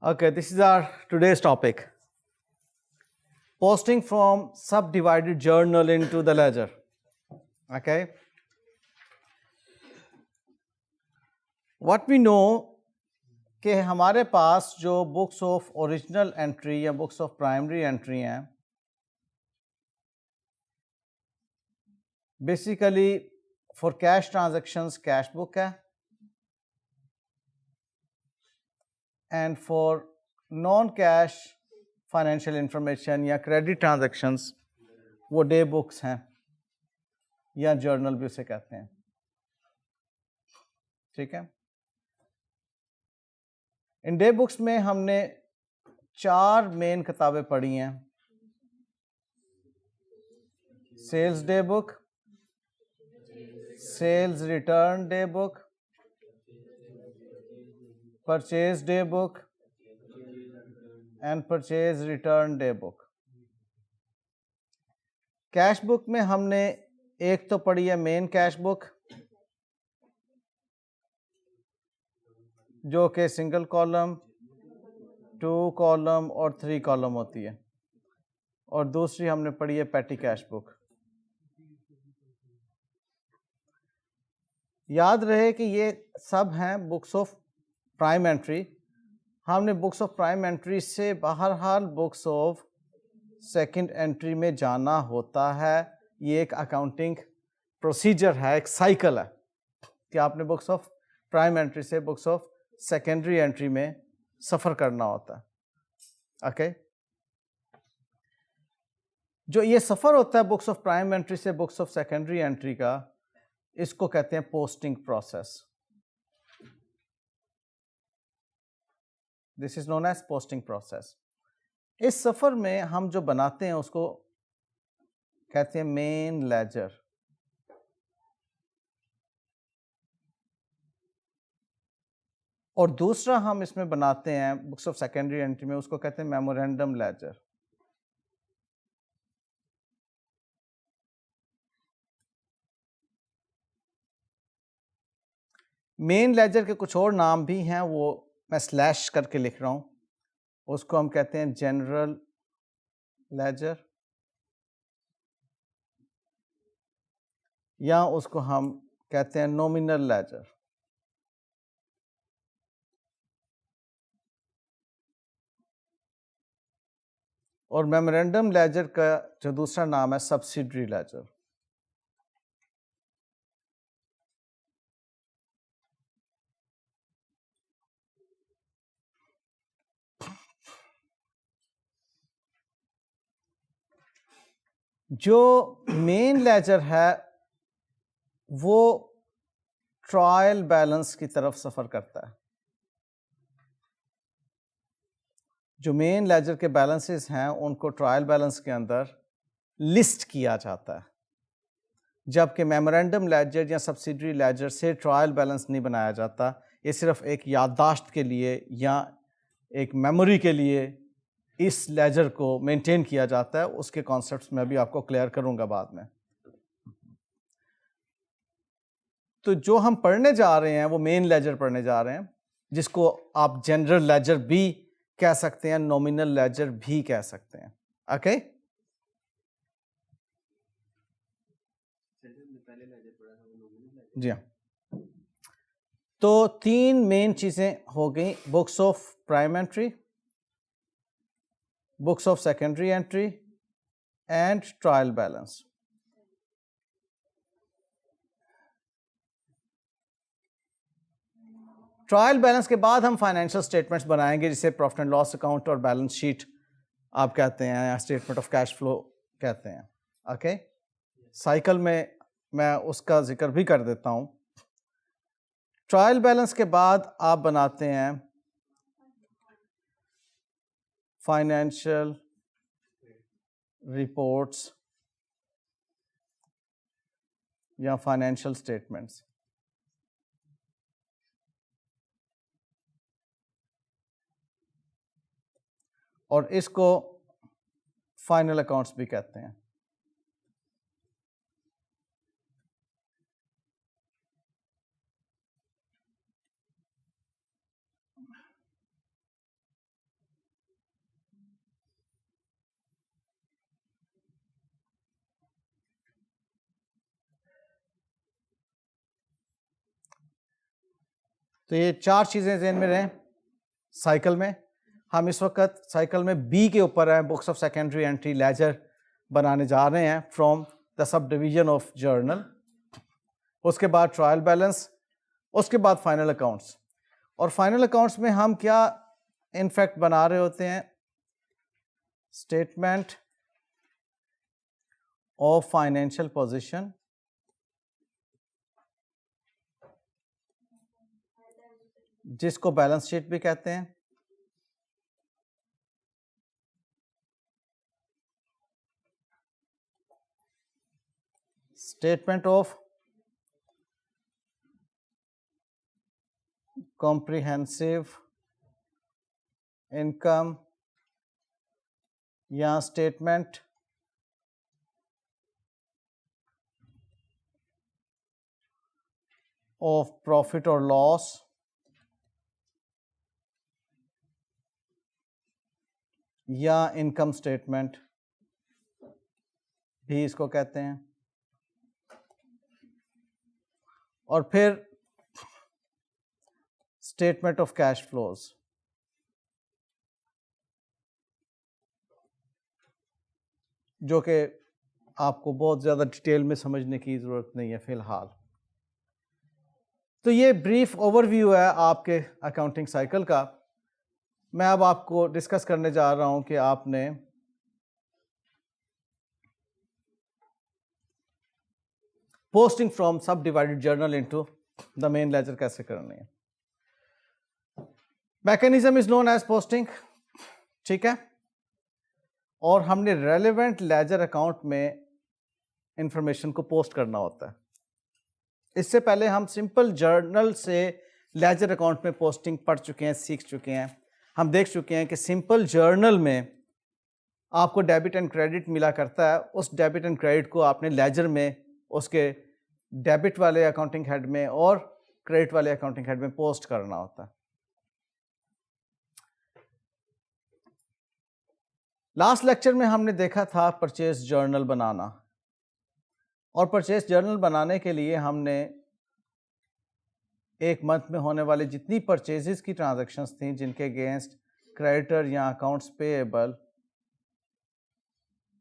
Okay, this is our today's topic. Posting from subdivided journal into the ledger. Okay. What we know कि हमारे पास जो books of original entry या books of primary entry हैं, basically for cash transactions cash book है, and for non cash financial information या credit transactions वो day books हैं या जर्नल भी उसे कहते हैं. ठीक है. इन डे बुक्स में हमने 4 मेन किताबें पढ़ी हैं. Sales day book, sales return day book, purchase day book and purchase return day book. Cash book में हमने एक तो पढ़ी है मेन कैश बुक, जो कि सिंगल कॉलम, 2 कॉलम और 3 कॉलम होती है, और दूसरी हमने पढ़ी है पैटी कैश बुक. याद रहे कि ये सब हैं बुक्स ऑफ प्राइम एंट्री. हमने बुक्स ऑफ प्राइम एंट्री से बहरहाल बुक्स ऑफ सेकंड एंट्री में जाना होता है. ये एक अकाउंटिंग प्रोसीजर है, एक साइकिल है कि आपने बुक्स ऑफ प्राइम एंट्री से बुक्स ऑफ सेकेंडरी एंट्री में सफ़र करना होता है. ओके. जो ये सफ़र होता है बुक्स ऑफ प्राइम एंट्री से बुक्स ऑफ सेकेंडरी एंट्री का, इसको कहते हैं posting process. This is known as posting process. इस सफ़र में हम जो बनाते हैं उसको कहते हैं मेन लेजर. और दूसरा हम इसमें बनाते हैं बुक्स ऑफ सेकेंडरी एंट्री में, उसको कहते हैं मेमोरेंडम लेजर. मेन लेजर के कुछ और नाम भी हैं, वो मैं स्लैश करके लिख रहा हूं. उसको हम कहते हैं जनरल लेजर, या उसको हम कहते हैं नॉमिनल लेजर. और मेमोरेंडम लेजर का जो दूसरा नाम है सब्सिडरी लेजर. जो मेन लेजर है वो ट्रायल बैलेंस की तरफ सफ़र करता है. जो मेन लेजर के बैलेंसेस हैं उनको ट्रायल बैलेंस के अंदर लिस्ट किया जाता है, जबकि मेमोरेंडम लेजर या सब्सिडरी लेजर से ट्रायल बैलेंस नहीं बनाया जाता. ये सिर्फ एक याददाश्त के लिए या एक मेमोरी के लिए इस लेजर को मेंटेन किया जाता है. उसके कॉन्सेप्ट्स मैं भी आपको क्लियर करूंगा बाद में. तो जो हम पढ़ने जा रहे हैं वो मेन लेजर पढ़ने जा रहे हैं, जिसको आप जनरल लेजर भी कह सकते हैं, नॉमिनल लेजर भी कह सकते हैं. ओके. जी हाँ. तो 3 मेन चीजें हो गई, books of prime entry, books of secondary entry and trial balance. Trial balance के बाद हम फाइनेंशियल स्टेटमेंट्स बनाएंगे, जिसे प्रॉफिट एंड लॉस अकाउंट और बैलेंस शीट आप कहते हैं, या स्टेटमेंट ऑफ कैश फ्लो कहते हैं. ओके. साइकिल में मैं उसका जिक्र भी कर देता हूं. ट्रायल बैलेंस के बाद आप बनाते हैं फाइनेंशियल रिपोर्ट्स या फाइनेंशियल स्टेटमेंट्स. और इसको फाइनल अकाउंट्स भी कहते हैं. तो ये 4 चीज़ें ज़हन में रहें। साइकिल में हम इस वक्त साइकिल में बी के ऊपर हैं, books of secondary entry ledger बनाने जा रहे हैं from the sub division of journal. उसके बाद ट्रायल बैलेंस, उसके बाद फाइनल अकाउंट्स। और फाइनल अकाउंट्स में हम क्या इनफैक्ट बना रहे होते हैं, स्टेटमेंट ऑफ फाइनेंशियल पोजीशन, जिसको बैलेंस शीट भी कहते हैं। स्टेटमेंट ऑफ कॉम्प्रिहेंसिव इनकम या स्टेटमेंट ऑफ प्रॉफिट और लॉस या इनकम स्टेटमेंट भी इसको कहते हैं। और फिर स्टेटमेंट ऑफ कैश फ्लोज, जो कि आपको बहुत ज़्यादा डिटेल में समझने की ज़रूरत नहीं है फ़िलहाल। तो ये ब्रीफ ओवरव्यू है आपके अकाउंटिंग साइकिल का। मैं अब आपको डिस्कस करने जा रहा हूं कि आपने posting from sub divided journal into the main ledger कैसे करनी है। Mechanism is known as posting, ठीक है। और हमने रेलेवेंट लेजर अकाउंट में इंफॉर्मेशन को पोस्ट करना होता है। इससे पहले हम सिंपल जर्नल से लेजर अकाउंट में पोस्टिंग पढ़ चुके हैं, सीख चुके हैं। हम देख चुके हैं कि सिंपल जर्नल में आपको डेबिट एंड क्रेडिट मिला करता है। उस डेबिट एंड क्रेडिट को आपने लेजर में उसके डेबिट वाले अकाउंटिंग हेड में और क्रेडिट वाले अकाउंटिंग हेड में पोस्ट करना होता है। लास्ट लेक्चर में हमने देखा था परचेज जर्नल बनाना, और परचेज जर्नल बनाने के लिए हमने एक मंथ में होने वाले जितनी परचेजेस की ट्रांजैक्शंस थी जिनके अगेंस्ट क्रेडिटर या अकाउंट्स पेएबल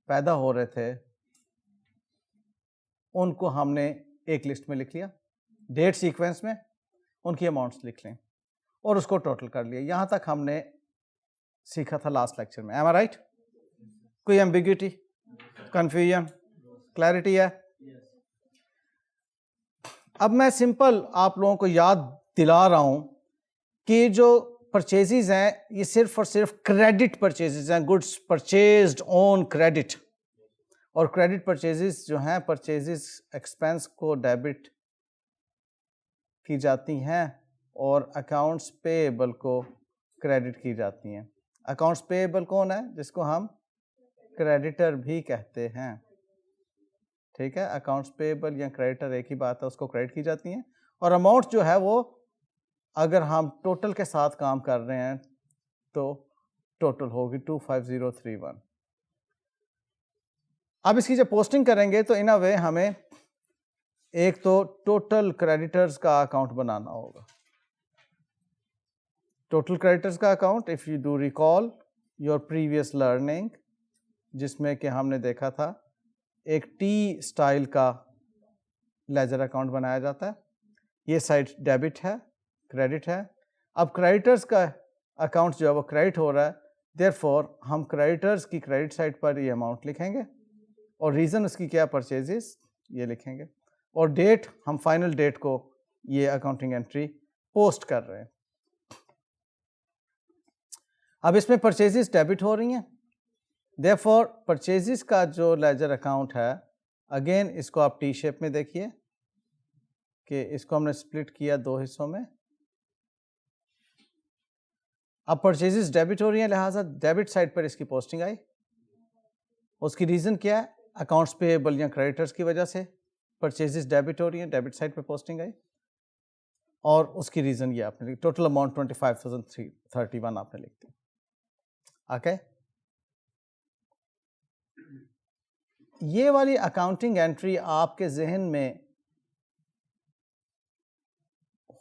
पैदा हो रहे थे, उनको हमने एक लिस्ट में लिख लिया, डेट सीक्वेंस में उनकी अमाउंट्स लिख लें और उसको टोटल कर लिया। यहाँ तक हमने सीखा था लास्ट लेक्चर में। एम आई राइट? कोई एम्बिग्यूटी, कंफ्यूजन, क्लैरिटी है? अब मैं सिंपल आप लोगों को याद दिला रहा हूं कि जो परचेजेस हैं ये सिर्फ और सिर्फ क्रेडिट परचेजेस हैं, गुड्स परचेज्ड ऑन क्रेडिट। और क्रेडिट परचेजेस जो हैं, परचेजेस एक्सपेंस को डेबिट की जाती हैं और अकाउंट्स पेएबल को क्रेडिट की जाती हैं। अकाउंट्स पेएबल कौन है? जिसको हम क्रेडिटर भी कहते हैं, ठीक है। अकाउंट्स पेएबल या क्रेडिटर एक ही बात है, उसको क्रेडिट की जाती हैं। और अमाउंट जो है वो अगर हम टोटल के साथ काम कर रहे हैं तो टोटल होगी 25031। अब इसकी जब पोस्टिंग करेंगे तो इन अ वे हमें एक तो टोटल क्रेडिटर्स का अकाउंट बनाना होगा। टोटल क्रेडिटर्स का account, if you do recall your previous learning, जिसमें कि हमने देखा था एक टी स्टाइल का लेजर अकाउंट बनाया जाता है। ये साइड डेबिट है, क्रेडिट है। अब क्रेडिटर्स का अकाउंट जो है वो क्रेडिट हो रहा है, देयरफॉर हम क्रेडिटर्स की क्रेडिट साइड पर ये अमाउंट लिखेंगे और रीज़न उसकी क्या, परचेजेस, ये लिखेंगे। और डेट, हम फाइनल डेट को ये अकाउंटिंग एंट्री पोस्ट कर रहे हैं। अब इसमें परचेजेस डेबिट हो रही हैं, देयरफॉर परचेजेस का जो लेजर अकाउंट है, अगेन इसको आप टी शेप में देखिए कि इसको हमने स्प्लिट किया दो हिस्सों में। अब परचेजेस डेबिट हो रही हैं, लिहाजा डेबिट साइड पर इसकी पोस्टिंग आई। उसकी रीज़न क्या है? अकाउंट्स पेएबल या क्रेडिटर्स की वजह से परचेजेस डेबिट हो रही हैं, डेबिट साइड पर पोस्टिंग आई। और उसकी रीज़न ये आपने लिखी, टोटल अमाउंट 25,031 आपने लिख दी। ओके, ये वाली अकाउंटिंग एंट्री आपके जहन में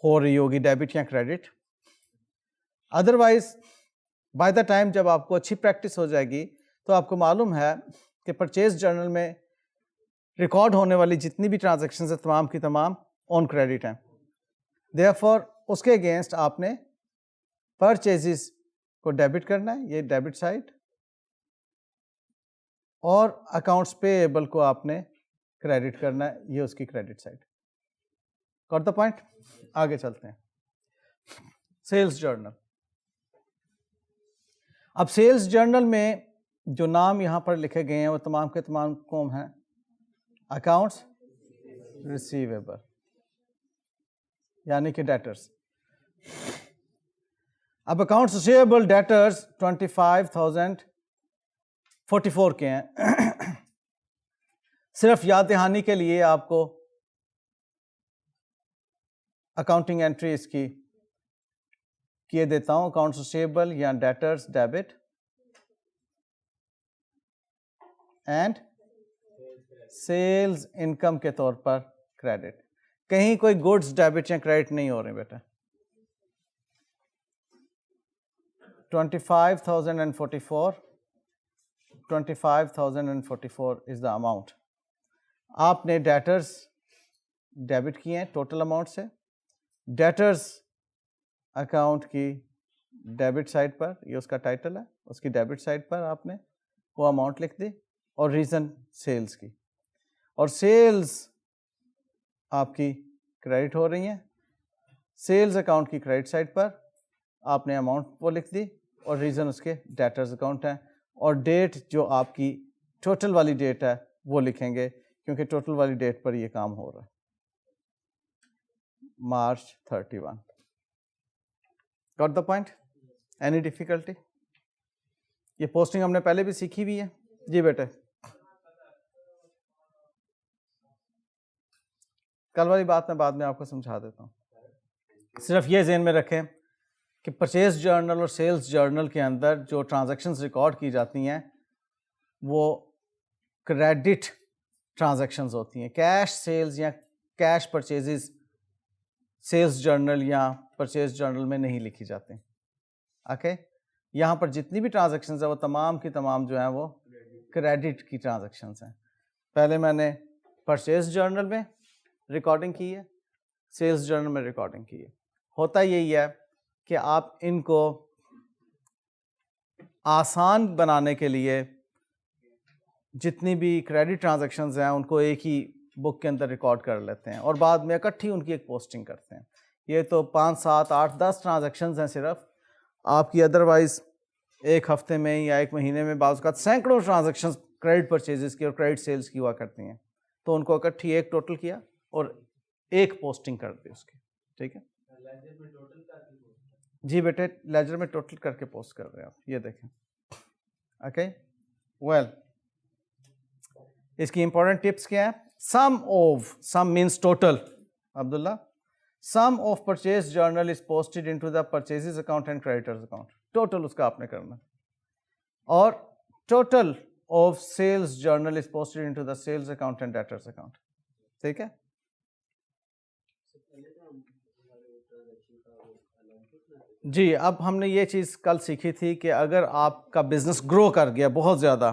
हो रही होगी, डेबिट या credit. Otherwise by the time जब आपको अच्छी प्रैक्टिस हो जाएगी तो आपको मालूम है कि परचेज जर्नल में रिकॉर्ड होने वाली जितनी भी ट्रांजैक्शंस है तमाम की तमाम ऑन क्रेडिट हैं। देयरफॉर उसके अगेंस्ट आपने परचेजेस को डेबिट करना है, ये डेबिट साइड, और अकाउंट्स पेएबल को आपने क्रेडिट करना है, ये उसकी credit side. Got the point? आगे चलते हैं। Sales journal. अब सेल्स जर्नल में जो नाम यहां पर लिखे गए हैं वो तमाम के तमाम कौन हैं? अकाउंट्स रिसीवेबल यानी कि डेटर्स। अब अकाउंट्स रिसीवेबल डेटर्स 25,044 के हैं। सिर्फ याद दहानी के लिए आपको अकाउंटिंग एंट्री इसकी किए देता हूं। अकाउंट्स रिसीवेबल या debtors debit and sales income के तौर पर क्रेडिट। कहीं कोई गुड्स डेबिट या क्रेडिट नहीं हो रहे बेटा। 25,044 इज द अमाउंट। आपने डेटर्स डेबिट किए हैं टोटल अमाउंट से। डेटर्स अकाउंट की डेबिट साइड पर, ये उसका टाइटल है, उसकी डेबिट साइड पर आपने वो अमाउंट लिख दी और रीज़न सेल्स की, और सेल्स आपकी क्रेडिट हो रही हैं। सेल्स अकाउंट की क्रेडिट साइड पर आपने अमाउंट वो लिख दी और रीज़न उसके डेटर्स अकाउंट है, और डेट जो आपकी टोटल वाली डेट है वो लिखेंगे क्योंकि टोटल वाली डेट पर ये काम हो रहा है, March 31। Got the point? Any difficulty? ये पोस्टिंग हमने पहले भी सीखी हुई है जी बेटे। कल वाली बात मैं बाद में आपको समझा देता हूँ। सिर्फ ये ज़हन में रखें कि परचेज जर्नल और सेल्स जर्नल के अंदर जो ट्रांजैक्शंस रिकॉर्ड की जाती हैं वो क्रेडिट ट्रांजैक्शंस होती हैं। कैश सेल्स या कैश परचेजेस सेल्स जर्नल या परचेज जर्नल में नहीं लिखी जाती। ओके, यहाँ पर जितनी भी ट्रांजैक्शंस है वो तमाम की तमाम जो हैं वो क्रेडिट की ट्रांजैक्शंस हैं। पहले मैंने परचेज जर्नल में रिकॉर्डिंग की है, सेल्स जर्नल में रिकॉर्डिंग की है। होता यही है कि आप इनको आसान बनाने के लिए जितनी भी क्रेडिट ट्रांजैक्शंस हैं उनको एक ही बुक के अंदर रिकॉर्ड कर लेते हैं और बाद में इकट्ठी उनकी एक पोस्टिंग करते हैं। ये तो 5, 7, 8, 10 ट्रांजैक्शंस हैं सिर्फ आपकी। अदरवाइज एक हफ्ते में या एक महीने में बाज़ का सैकड़ों ट्रांजैक्शंस क्रेडिट परचेजेस की और क्रेडिट सेल्स की हुआ करती हैं, तो उनको इकट्ठी एक टोटल किया और एक पोस्टिंग कर दी उसकी। ठीक है जी बेटे, लेजर में टोटल करके पोस्ट कर रहे हैं आप, ये देखें। ओके वेल, इसकी इंपॉर्टेंट टिप्स क्या है? Sum means total. Abdullah, sum of purchase journal is posted into the purchases account and creditors account. Total उसका आपने करना। और total of sales journal is posted into the sales account and debtors account. ठीक है, जी। अब हमने ये चीज़ कल सीखी थी कि अगर आपका बिजनेस ग्रो कर गया बहुत ज़्यादा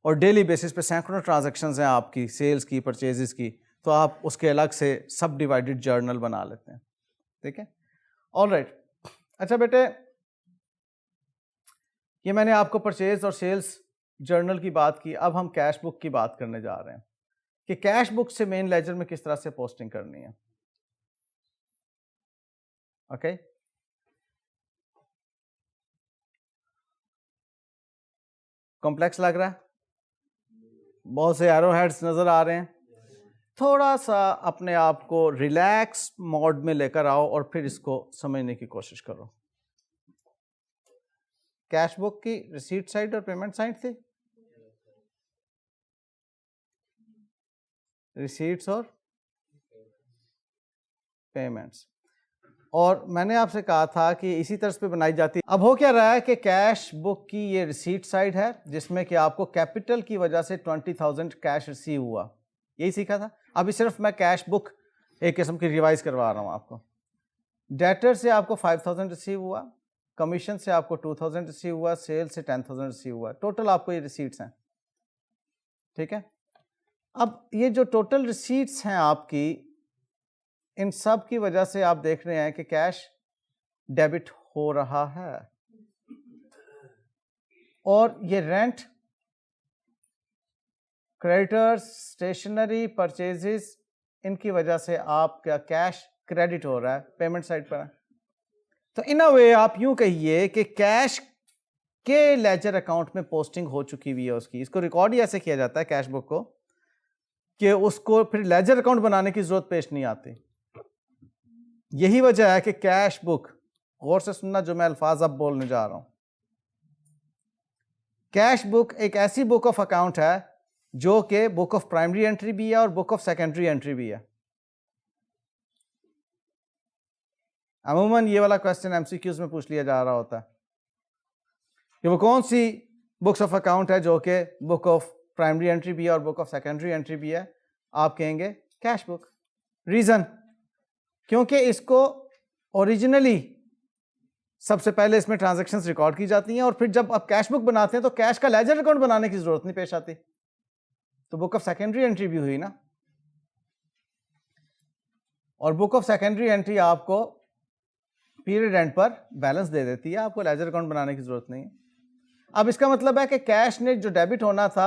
और डेली बेसिस पे सैकड़ों ट्रांजैक्शंस हैं आपकी सेल्स की, परचेजेस की, तो आप उसके अलग से सब डिवाइडेड जर्नल बना लेते हैं। ठीक है, ऑलराइट। अच्छा बेटे, ये मैंने आपको परचेज और सेल्स जर्नल की बात की। अब हम कैश बुक की बात करने जा रहे हैं कि कैश बुक से मेन लेजर में किस तरह से पोस्टिंग करनी है। ओके, कॉम्प्लेक्स लग रहा है? बहुत से एरो हेड्स नजर आ रहे हैं। थोड़ा सा अपने आप को रिलैक्स मोड में लेकर आओ और फिर इसको समझने की कोशिश करो। कैश बुक की रिसीट साइड और पेमेंट साइड थी, रिसीट्स और पेमेंट्स, और मैंने आपसे कहा था कि इसी तरह पे बनाई जाती है। अब हो क्या रहा है कि कैश बुक की ये रिसीट साइड है जिसमें कि आपको कैपिटल की वजह से 20,000 कैश रिसीव हुआ, यही सीखा था। अभी सिर्फ मैं कैश बुक एक किस्म की रिवाइज करवा रहा हूँ आपको। डेटर से आपको 5000 रिसीव हुआ, कमीशन से आपको 2000 रिसीव हुआ, सेल से 10000 रिसीव हुआ, टोटल आपको ये रिसीट्स हैं। ठीक है, अब ये जो टोटल रिसीट्स हैं आपकी, इन सब की वजह से आप देख रहे हैं कि कैश डेबिट हो रहा है, और ये रेंट, क्रेडिटर्स, स्टेशनरी, परचेजेस, इनकी वजह से आपका कैश क्रेडिट हो रहा है, पेमेंट साइड पर है। तो इन अ वे आप यूं कहिए कि कैश के लेजर अकाउंट में पोस्टिंग हो चुकी हुई है उसकी। इसको रिकॉर्ड ही ऐसे किया जाता है कैश बुक को कि उसको फिर लेजर अकाउंट बनाने की जरूरत पेश नहीं आती। यही वजह है कि कैश बुक, गौर से सुनना जो मैं अल्फाज अब बोलने जा रहा हूं, कैश बुक एक ऐसी बुक ऑफ अकाउंट है जो कि बुक ऑफ प्राइमरी एंट्री भी है और बुक ऑफ सेकेंडरी एंट्री भी है। अमूमन ये वाला क्वेश्चन एमसीक्यूज में पूछ लिया जा रहा होता है कि वो कौन सी बुक्स ऑफ अकाउंट है जो कि बुक ऑफ प्राइमरी एंट्री भी है और बुक ऑफ सेकेंडरी एंट्री भी है। आप कहेंगे कैश बुक। रीजन, क्योंकि इसको ओरिजिनली सबसे पहले इसमें ट्रांजैक्शंस रिकॉर्ड की जाती हैं, और फिर जब आप कैश बुक बनाते हैं तो कैश का लेजर अकाउंट बनाने की जरूरत नहीं पेश आती। तो बुक ऑफ सेकेंडरी एंट्री भी हुई ना, और बुक ऑफ सेकेंडरी एंट्री आपको पीरियड एंड पर बैलेंस दे देती है, आपको लेजर अकाउंट बनाने की जरूरत नहीं है। अब इसका मतलब है कि कैश ने जो डेबिट होना था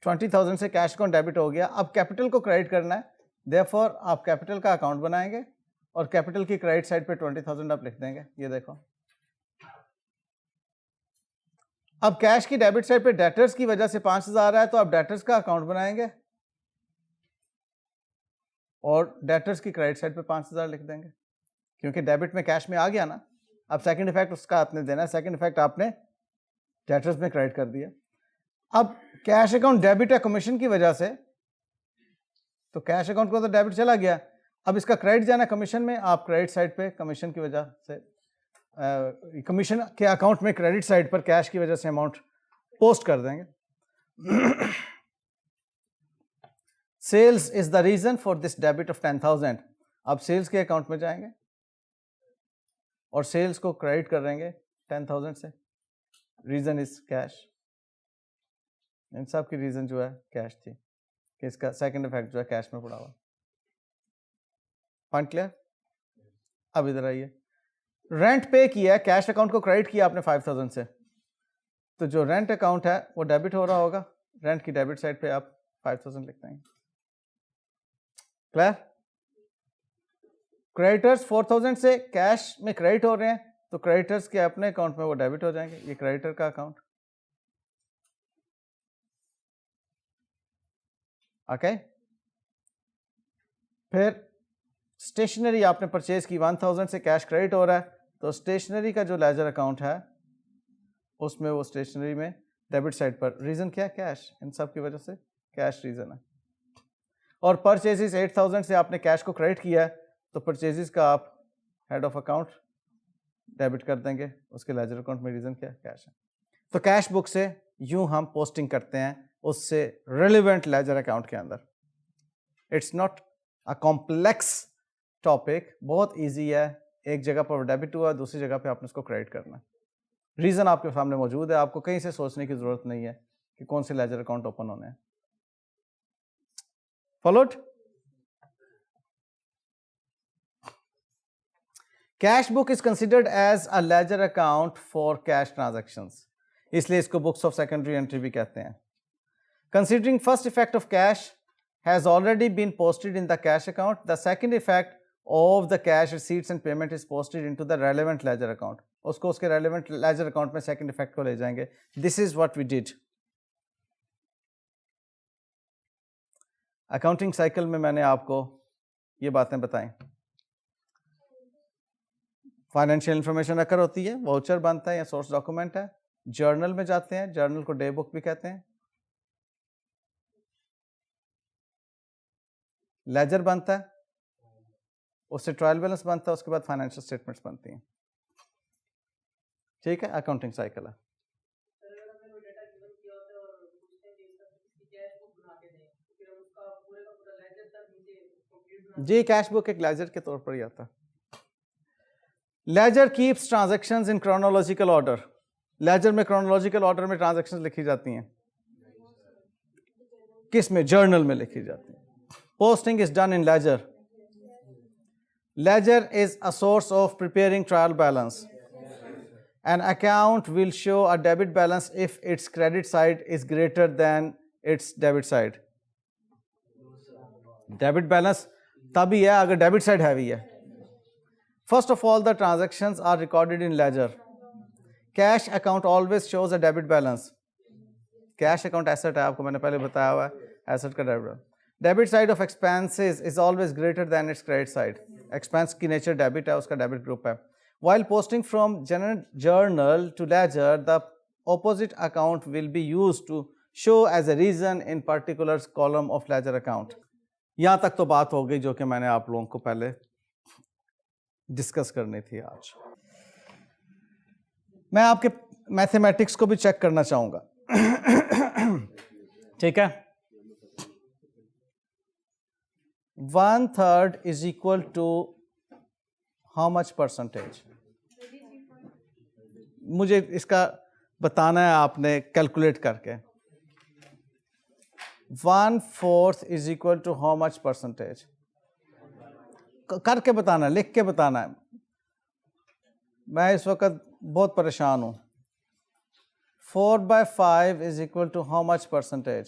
20,000 से कैश अकाउंट डेबिट हो गया, अब कैपिटल को क्रेडिट करना है, देयरफॉर आप कैपिटल का अकाउंट बनाएंगे और कैपिटल की क्रेडिट साइड पे 20,000 आप लिख देंगे। ये देखो, अब कैश की डेबिट साइड पे डेटर्स की वजह से 5,000 है, तो आप डेटर्स का अकाउंट बनाएंगे और डेटर्स की क्रेडिट साइड पे 5,000 लिख देंगे, क्योंकि डेबिट में कैश में आ गया ना। अब सेकंड इफेक्ट उसका आपने देना है, सेकंड इफेक्ट आपने डेटर्स में क्रेडिट कर दिया। अब कैश अकाउंट डेबिट है कमीशन की वजह से, तो कैश अकाउंट को तो डेबिट चला गया, अब इसका क्रेडिट जाना कमीशन में, आप क्रेडिट साइड पे कमीशन की वजह से कमीशन के अकाउंट में क्रेडिट साइड पर कैश की वजह से अमाउंट पोस्ट कर देंगे। Sales is the reason for this debit of 10,000। अब सेल्स के अकाउंट में जाएंगे और सेल्स को क्रेडिट कर देंगे 10,000 से, रीजन इज कैश। इन सब की रीजन जो है कैश थी, कि इसका सेकंड इफेक्ट जो है कैश में पड़ा हुआ। Point clear? अब इधर आइए, रेंट पे किया है, कैश अकाउंट को क्रेडिट किया आपने 5,000 से, तो जो रेंट अकाउंट है वो डेबिट हो रहा होगा, रेंट की डेबिट साइड पे आप 5,000 लिख देंगे। क्लियर? क्रेडिटर्स 4,000 से कैश में क्रेडिट हो रहे हैं, तो क्रेडिटर्स के अपने अकाउंट में वो डेबिट हो जाएंगे, ये क्रेडिटर का अकाउंट। ओके, फिर स्टेशनरी आपने परचेज की 1,000 से कैश क्रेडिट हो रहा है, तो स्टेशनरी का जो लेजर अकाउंट है उसमें वो स्टेशनरी में डेबिट साइड पर, रीजन क्या है? कैश। इन सब की वजह से कैश रीजन है। और परचेजेस 8,000 से आपने कैश को क्रेडिट किया है, तो परचेजेस का आप हेड ऑफ अकाउंट डेबिट कर देंगे, उसके लेजर अकाउंट में रीजन क्या है? कैश है। तो कैश बुक से यूं हम पोस्टिंग करते हैं उससे रिलेवेंट लेजर अकाउंट के अंदर। It's not a complex topic, बहुत इजी है। एक जगह पर डेबिट हुआ, दूसरी जगह पे आपने उसको क्रेडिट करना है, रीजन आपके सामने मौजूद है, आपको कहीं से सोचने की जरूरत नहीं है कि कौन से लेजर अकाउंट ओपन होने हैं। Followed? Cash book is considered as a ledger account for cash transactions, इसलिए इसको बुक्स ऑफ सेकेंडरी एंट्री भी कहते हैं। Considering first effect of cash has already been posted in the cash account, the second effect of the cash receipts and payment is posted into the relevant ledger account. उसको उसके relevant ledger account में second effect को ले जाएंगे। This is what we did. Accounting cycle में मैंने आपको ये बातें बताई। फाइनेंशियल इंफॉर्मेशन अकर होती है, वाउचर बनता है या सोर्स डॉक्यूमेंट है, जर्नल में जाते हैं, जर्नल को डे बुक भी कहते हैं, लेजर बनता है, उससे ट्रायल बैलेंस बनता है, उसके बाद फाइनेंशियल स्टेटमेंट्स बनती हैं। ठीक है, अकाउंटिंग साइकिल है। जी, कैश बुक एक लेजर के तौर पर ही आता है। Ledger keeps transactions in chronological order. Ledger में क्रोनोलॉजिकल ऑर्डर में ट्रांजैक्शंस लिखी जाती हैं, किस में? जर्नल में लिखी जाती हैं। Posting is done in ledger. Ledger is a source of preparing trial balance. An account will show a debit balance if its credit side is greater than its debit side. Debit balance तभी है अगर debit side heavy है. First of all, the transactions are recorded in ledger. Cash account always shows a debit balance. Cash account asset है, आपको मैंने पहले बताया हुआ है, asset का debit. Debit side of expenses is always greater than its credit side. Expense की nature debit है, उसका debit group है. While posting from journal to ledger, the opposite account will be used to show as a reason in particular column of ledger account. यहाँ तक तो बात हो गई जो कि मैंने आप लोगों को पहले डिस्कस करनी थी आज। मैं आपके मैथमेटिक्स को भी चेक करना चाहूँगा। ठीक है, 1/3 is equal to how much percentage? मुझे इसका बताना है आपने कैलकुलेट करके। 1/4 is equal to how much percentage? करके बताना है, लिख के बताना है। मैं इस वक्त बहुत परेशान हूँ। 4/5 is equal to how much percentage?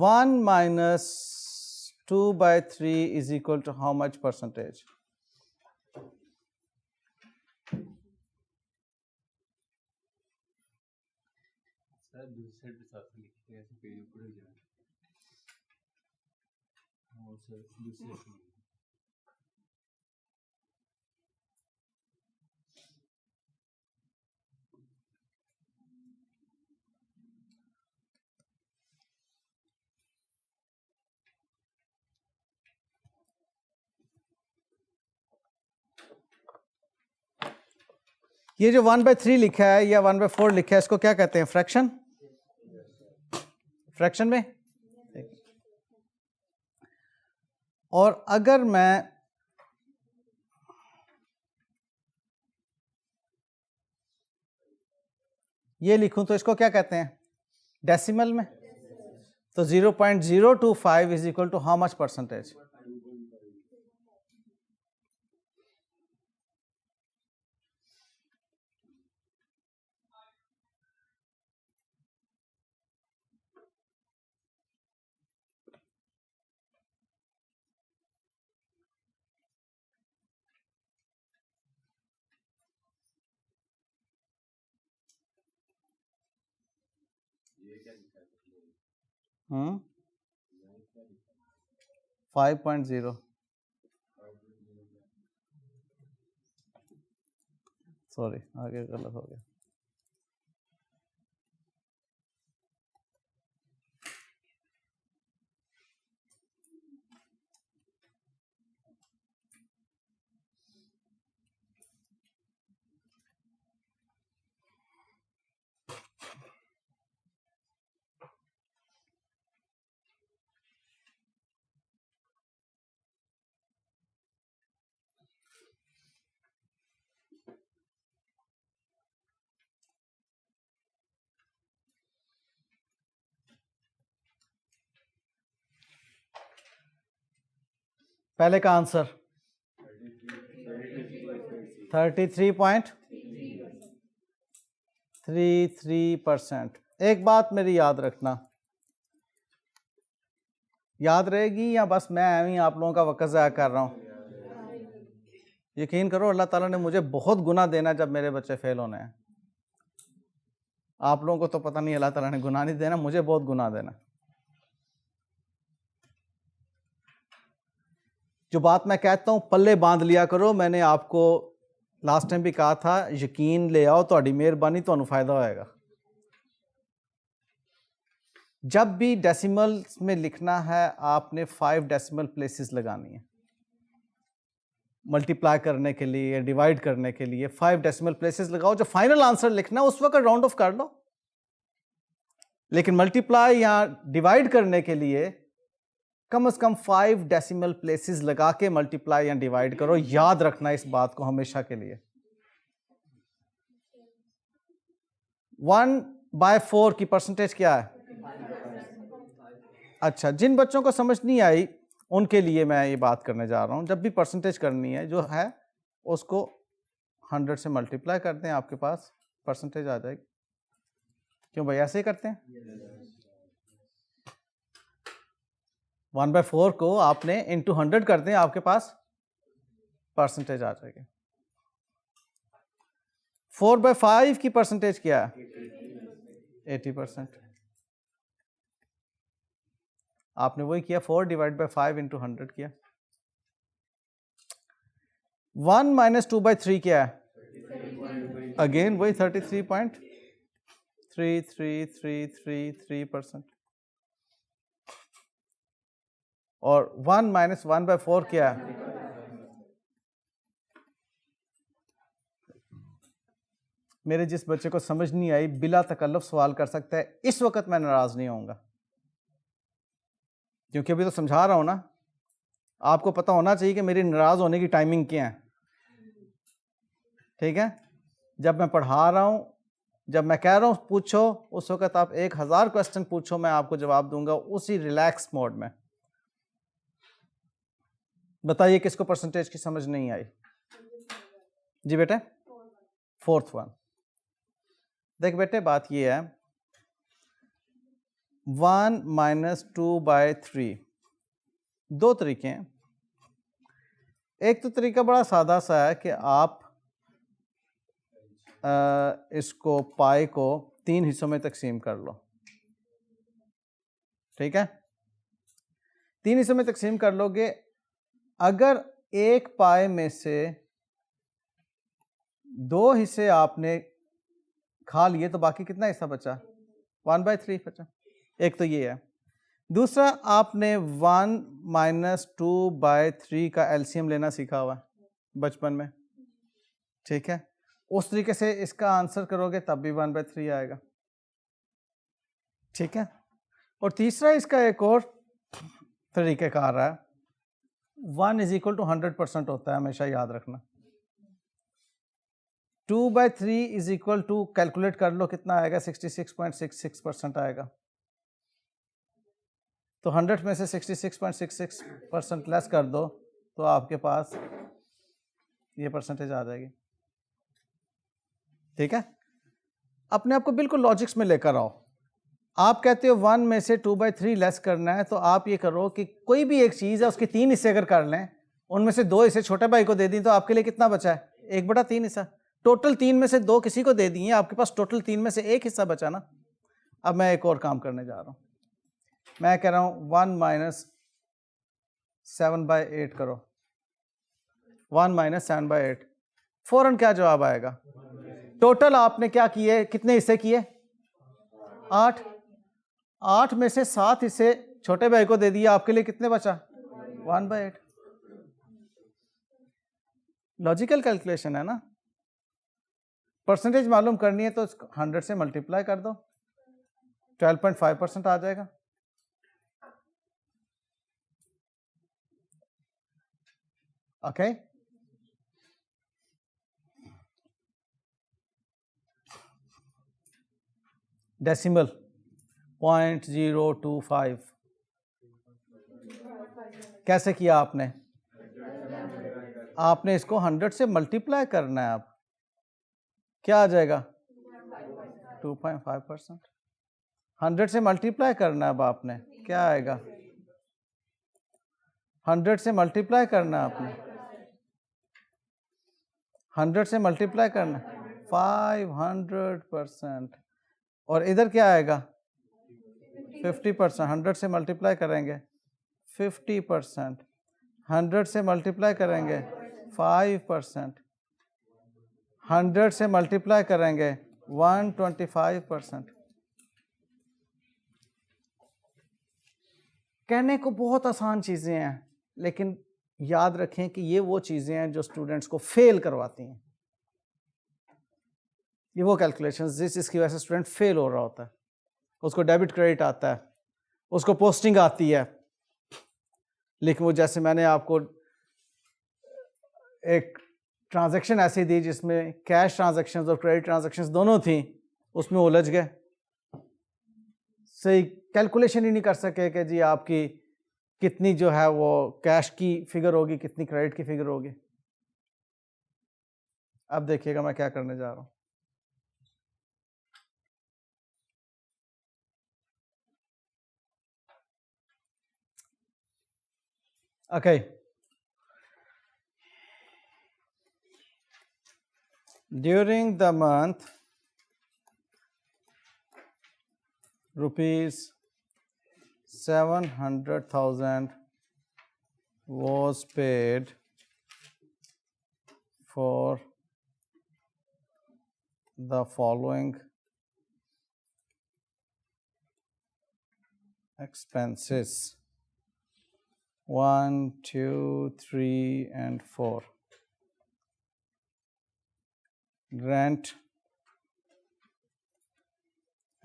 1 minus 2/3 is equal to how much percentage? ये जो 1/3 लिखा है या 1/4 लिखा है, इसको क्या कहते हैं? फ्रैक्शन। फ्रैक्शन में। और अगर मैं ये लिखूं तो इसको क्या कहते हैं? डेसिमल में। तो 0.025 is equal to how much percentage? Hmm 5.0। Sorry, आगे गलत हो गया। पहले का आंसर 33.33%। एक बात मेरी याद रखना, याद रहेगी या बस मैं ही आप लोगों का वक्त ज़ाया कर रहा हूँ? यकीन करो, अल्लाह ताला ने मुझे बहुत गुनाह देना जब मेरे बच्चे फेल होने हैं। आप लोगों को तो पता नहीं, अल्लाह ताला ने गुनाह नहीं देना, मुझे बहुत गुनाह देना। जो बात मैं कहता हूँ पल्ले बांध लिया करो। मैंने आपको लास्ट टाइम भी कहा था, यकीन ले आओ, तो मेहरबानी तो फायदा होएगा। जब भी डेसिमल में लिखना है आपने 5 डेसिमल प्लेसेस लगानी है। मल्टीप्लाई करने के लिए, डिवाइड करने के लिए 5 डेसिमल प्लेसेस लगाओ। जो फाइनल आंसर लिखना है उस वक्त राउंड ऑफ कर लो, लेकिन मल्टीप्लाई या डिवाइड करने के लिए कम से कम 5 डेसिमल प्लेसेस लगा के मल्टीप्लाई या डिवाइड करो। याद रखना इस बात को हमेशा के लिए। 1/4 की परसेंटेज क्या है? अच्छा, जिन बच्चों को समझ नहीं आई उनके लिए मैं ये बात करने जा रहा हूं। जब भी परसेंटेज करनी है जो है उसको 100 से मल्टीप्लाई कर दें, आपके पास परसेंटेज आ जाएगी। क्यों भाई, ऐसे ही करते हैं? 1/4 को आपने इंटू 100 कर दें, आपके पास परसेंटेज आ जाएगी। 4/5 की परसेंटेज क्या है? 80%। आपने वही किया, 4 डिवाइड बाई 5 इंटू 100 किया। 1 माइनस 2/3 क्या है? अगेन वही 33.333333%। और 1 माइनस 1/4 क्या है? मेरे जिस बच्चे को समझ नहीं आई बिला तकल्लुफ सवाल कर सकता है, इस वक्त मैं नाराज नहीं होऊंगा, क्योंकि अभी तो समझा रहा हूं ना। आपको पता होना चाहिए कि मेरी नाराज होने की टाइमिंग क्या है, ठीक है? जब मैं पढ़ा रहा हूं, जब मैं कह रहा हूं पूछो, उस वक्त आप 1000 क्वेश्चन पूछो, मैं आपको जवाब दूंगा उसी रिलैक्स मोड में। बताइए किसको परसेंटेज की समझ नहीं आई? जी बेटे, 4th वन। देख बेटे, बात ये है 1 माइनस 2/3, दो तरीके हैं। एक तो तरीका बड़ा सादा सा है कि आप इसको पाई को 3 हिस्सों में तकसीम कर लो, ठीक है? 3 हिस्सों में तकसीम कर लोगे। अगर एक पाई में से 2 हिस्से आपने खा लिए तो बाकी कितना हिस्सा बचा? 1/3 बचा। एक तो ये है। दूसरा, आपने 1 माइनस 2/3 का एलसीएम लेना सीखा हुआ है बचपन में, ठीक है? उस तरीके से इसका आंसर करोगे तब भी 1/3 आएगा, ठीक है? और तीसरा, इसका एक और तरीक़ेकार है। 1 इज इक्वल टू 100% होता है, हमेशा याद रखना। 2/3 इज इक्वल टू, कैलकुलेट कर लो कितना आएगा, 66.66% आएगा। तो 100 में से 66.66% लेस कर दो तो आपके पास ये परसेंटेज आ जाएगी, ठीक है? अपने आप को बिल्कुल लॉजिक्स में लेकर आओ। आप कहते हो 1 में से 2/3 लेस करना है, तो आप ये करो कि कोई भी एक चीज़ है उसके 3 हिस्से अगर कर लें, उनमें से 2 हिस्से छोटे भाई को दे दी तो आपके लिए कितना बचा है? 1/3 हिस्सा। टोटल 3 में से 2 किसी को दे दिए, आपके पास टोटल 3 में से 1 हिस्सा बचा ना। अब मैं एक और काम करने जा रहा हूँ। मैं कह रहा हूँ 1 माइनस 7/8 करो। 1 माइनस 7/8, फौरन क्या जवाब आएगा? टोटल आपने क्या किए, कितने हिस्से किए? 8। 8 में से 7 हिस्से छोटे भाई को दे दिया, आपके लिए कितने बचा? 1/8। लॉजिकल कैलकुलेशन है ना। परसेंटेज मालूम करनी है तो 100 से मल्टीप्लाई कर दो, 12.5% आ जाएगा। ओके, डेसिमल 0.025 कैसे किया आपने? आपने इसको 100 से मल्टीप्लाई करना है। अब क्या आ जाएगा? 2.5%। 100 से मल्टीप्लाई करना है। अब आपने क्या आएगा? 100 से मल्टीप्लाई करना है आपने, 100 से मल्टीप्लाई करना 500%। और इधर क्या आएगा? 50%। 100 से मल्टीप्लाई करेंगे 50%, 100 से मल्टीप्लाई करेंगे 5%, 100 से मल्टीप्लाई करेंगे 125%। कहने को बहुत आसान चीज़ें हैं, लेकिन याद रखें कि ये वो चीज़ें हैं जो स्टूडेंट्स को फेल करवाती हैं। ये वो कैलकुलेशंस जिसकी वजह से स्टूडेंट फेल हो रहा होता है। उसको डेबिट क्रेडिट आता है, उसको पोस्टिंग आती है, लेकिन वो जैसे मैंने आपको एक ट्रांजैक्शन ऐसी दी जिसमें कैश ट्रांजैक्शंस और क्रेडिट ट्रांजैक्शंस दोनों थी, उसमें उलझ गए, सही कैलकुलेशन ही नहीं कर सके कि जी आपकी कितनी जो है वो कैश की फिगर होगी, कितनी क्रेडिट की फिगर होगी। अब देखिएगा मैं क्या करने जा रहा हूं। Okay, during the month rupees 700,000 was paid for the following expenses: 1, 2, 3, and 4. Rent,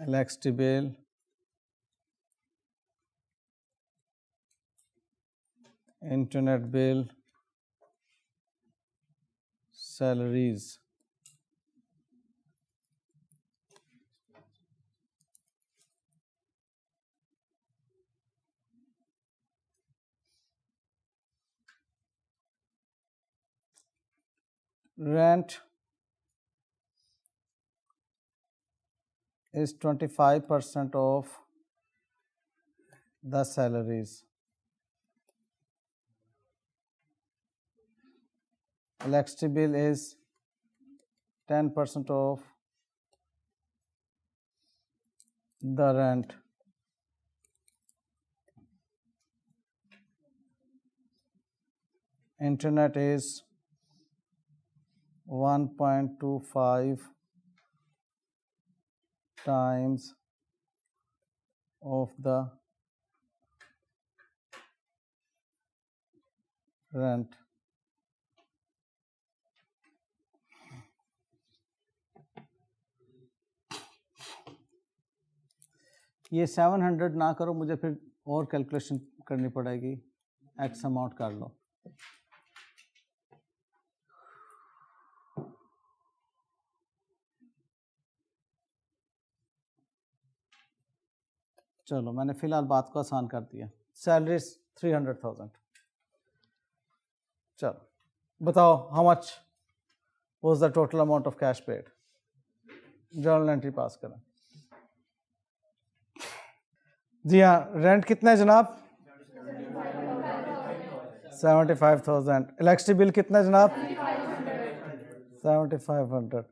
electricity bill, internet bill, salaries. Rent is 25% of the salaries. Electricity bill is 10% of the rent. Internet is 1.25 times of the rent. ये 700 ना करो, मुझे फिर और calculation करनी पड़ेगी, x amount कर लो। चलो मैंने फिलहाल बात को आसान कर दिया। सैलरीज 300,000। चलो बताओ, how much was the total amount of cash paid? Journal entry पास करें। जी हाँ, रेंट कितना है जनाब? 75,000। इलेक्ट्रिसिटी बिल कितना है जनाब? 7,500।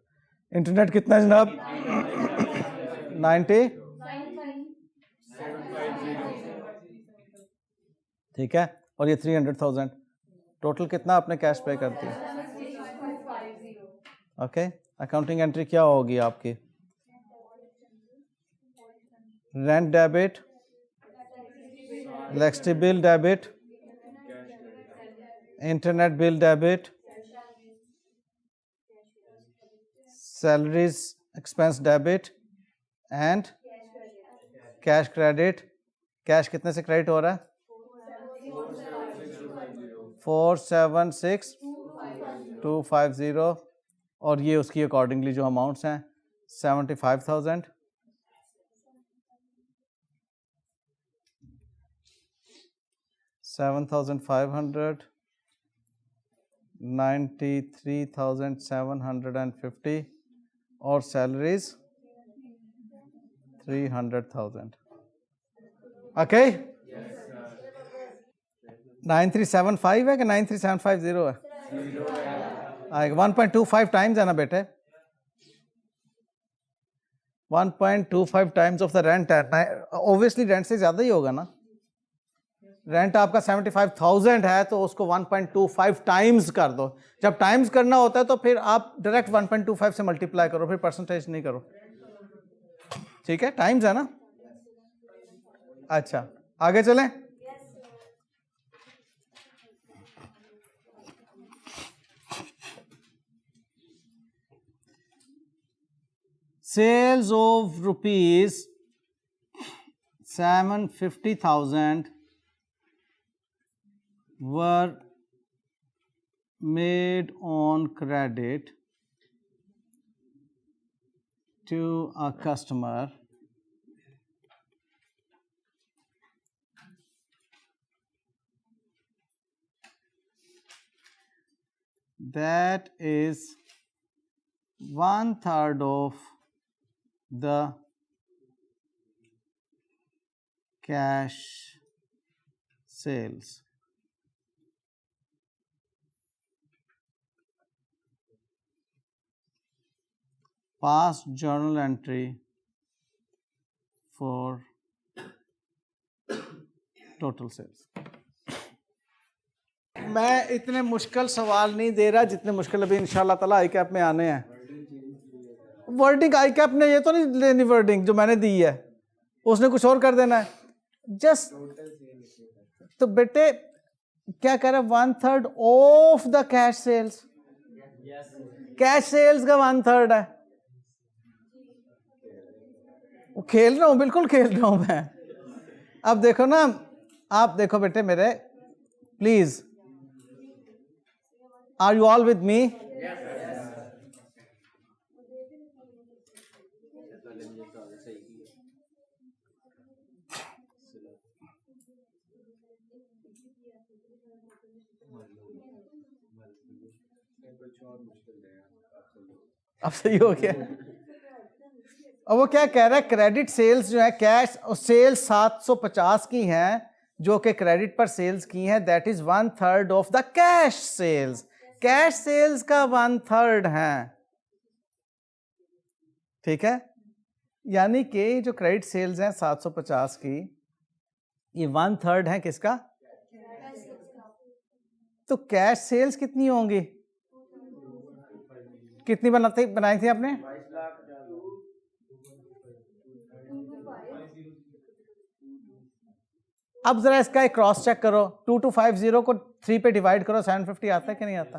इंटरनेट कितना है जनाब? 90। ठीक है, और ये 300,000। टोटल कितना आपने कैश पे कर दिया? ओके, अकाउंटिंग एंट्री क्या होगी आपकी? Rent debit, electricity bill debit, internet bill debit, salaries expense debit and cash credit. Cash कितने से क्रेडिट हो रहा है? 476,250। और ये उसकी अकॉर्डिंगली जो अमाउंट्स हैं 75,000, 7,500, 93,750 और सैलरीज 300,000। ओके, 9375 है कि 93,750 है? 1.25 टाइम्स है ना बेटे, 1.25 टाइम्स ऑफ द रेंट है। ऑब्वियसली रेंट से ज्यादा ही होगा ना। रेंट आपका 75,000 है तो उसको 1.25 टाइम्स कर दो। जब टाइम्स करना होता है तो फिर आप डायरेक्ट 1.25 से मल्टीप्लाई करो, फिर परसेंटेज नहीं करो। ठीक है, टाइम्स है ना। अच्छा, आगे चलें। Sales of rupees 750,000 were made on credit to a customer that is 1/3 of the cash sales. Past journal entry for total sales. मैं इतने मुश्किल सवाल नहीं दे रहा जितने मुश्किल अभी इंशाल्लाह ताला आई कैप में आने हैं. वर्डिंग आई कैप ने ये तो नहीं लेनी, वर्डिंग जो मैंने दी है उसने कुछ और कर देना है. जस्ट तो बेटे क्या कह रहा है, 1/3 of the cash sales. Cash sales का 1/3 है. खेल रहा हूं, बिल्कुल खेल रहा हूं मैं. अब देखो ना, आप देखो बेटे मेरे, please, are you all with me? अब सही हो गया. अब वो क्या कह रहा है, क्रेडिट सेल्स जो है, कैश सेल्स 750 की हैं जो कि क्रेडिट पर सेल्स की हैं, that is 1/3 of the cash sales. Cash sales का 1/3 है. ठीक है, यानी कि जो क्रेडिट सेल्स हैं 750 की, ये 1/3 है किसका? तो कैश सेल्स कितनी होंगी? कितनी बनाई थी आपने? अब जरा इसका एक क्रॉस चेक करो. 2250 को 3 पे डिवाइड करो, 750 आता है कि नहीं आता?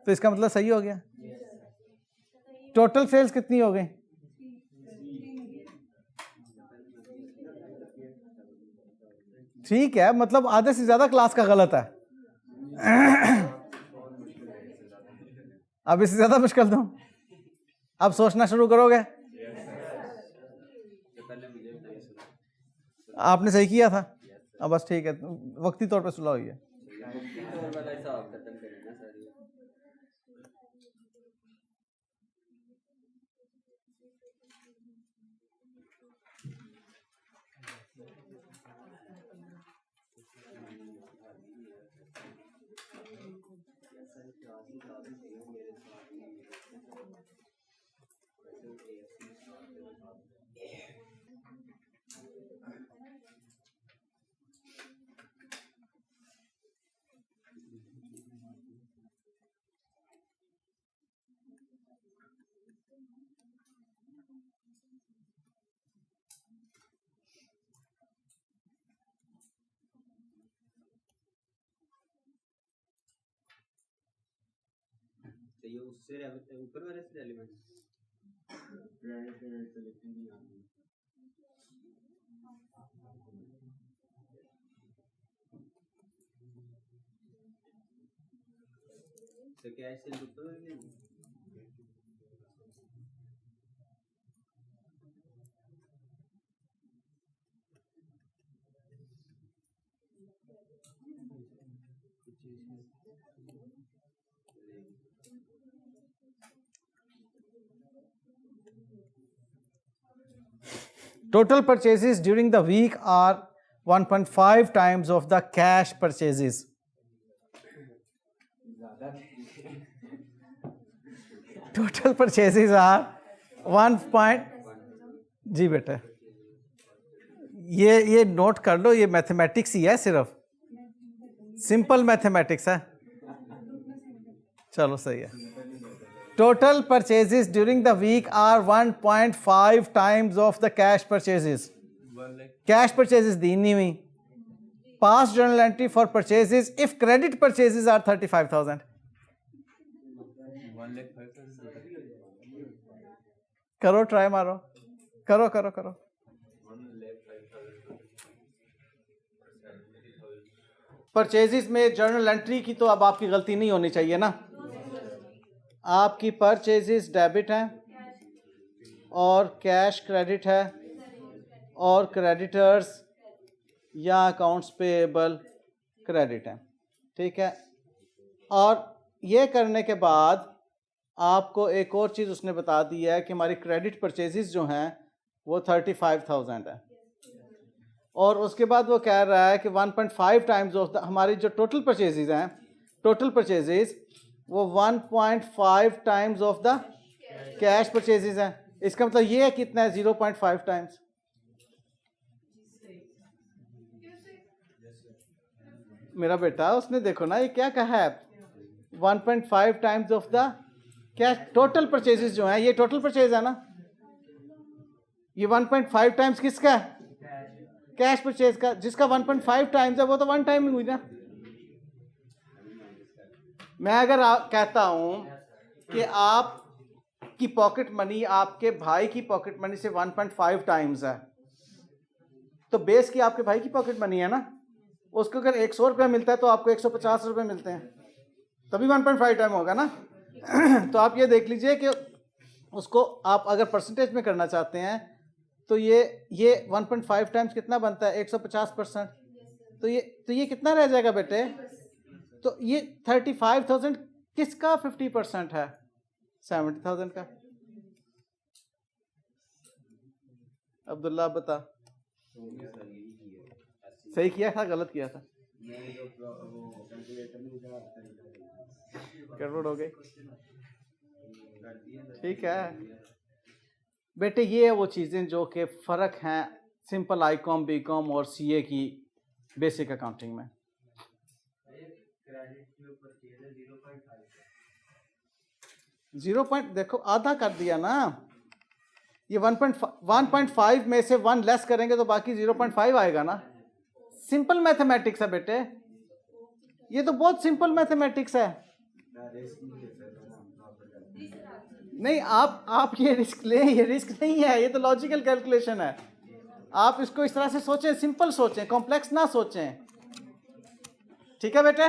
तो इसका मतलब सही हो गया. टोटल सेल्स कितनी हो गई? ठीक है, मतलब आधे से ज्यादा क्लास का गलत है. अब इससे ज्यादा मुश्किल दूं? अब सोचना शुरू करोगे? आपने सही किया था. अब बस ठीक है, वक्ती तौर पे सुलह हुई है. तो ये उससे ऊपर वाले से एलिमेंट तो क्या ऐसे ऊपर वाले Total purchases during the week are 1.5 times of the cash purchases. Total purchases are 1. जी बेटा, ये नोट कर लो, ये मैथमेटिक्स ही है, सिर्फ सिंपल मैथमेटिक्स है. चलो सही है. Total purchases during the week are 1.5 times of the cash purchases. Cash purchases दी नहीं हुई. Past journal entry for purchases if credit purchases are 35,000. करो, ट्राई मारो, करो करो करो. परचेजेस में जर्नल एंट्री की तो अब आपकी गलती नहीं होनी चाहिए ना। आपकी परचेजेस डेबिट हैं और कैश क्रेडिट है और क्रेडिटर्स या अकाउंट्स पेएबल क्रेडिट है, ठीक है। और ये करने के बाद आपको एक और चीज़ उसने बता दी है कि हमारी क्रेडिट परचेजेस जो हैं वो 35,000 है, और उसके बाद वो कह रहा है कि 1.5 टाइम्स ऑफ द हमारी जो टोटल परचेजेस हैं, टोटल परचेजेस वो 1.5 times of the cash purchases हैं। इसका मतलब ये है कितना है, 0.5 टाइम्स। मेरा बेटा उसने देखो ना ये क्या कहा है, 1.5 times of the cash. Total purchases जो है ये टोटल परचेज है ना, ये 1.5 टाइम्स किसका है, कैश परचेज का। जिसका 1.5 टाइम्स है वो तो वन टाइम ही हुई ना। मैं अगर कहता हूं कि आप की पॉकेट मनी आपके भाई की पॉकेट मनी से 1.5 टाइम्स है, तो बेस की आपके भाई की पॉकेट मनी है ना, उसको अगर 100 रुपये मिलता है तो आपको 150 रुपये मिलते हैं, तभी 1.5 टाइम होगा ना। तो आप ये देख लीजिए कि उसको आप अगर परसेंटेज में करना चाहते हैं तो ये 1.5 टाइम्स कितना बनता है, 150%। तो ये कितना रह जाएगा बेटे, तो ये 35,000 किसका 50% है, 70,000 का। अब्दुल्ला बता, सही किया था गलत किया था, गड़बड़ हो गई, ठीक है बेटे। ये है वो चीज़ें जो कि फ़र्क हैं सिंपल आईकॉम बीकॉम और सीए की बेसिक अकाउंटिंग में। 0. देखो आधा कर दिया ना, ये 1.5 में से 1 लेस करेंगे तो बाकी 0.5 आएगा ना। सिंपल मैथमेटिक्स है बेटे, ये तो बहुत सिंपल मैथमेटिक्स है। नहीं आप ये रिस्क लें, ये रिस्क नहीं है, ये तो लॉजिकल कैलकुलेशन है। आप इसको इस तरह से सोचें, सिंपल सोचें, कॉम्प्लेक्स ना सोचें, ठीक है बेटे।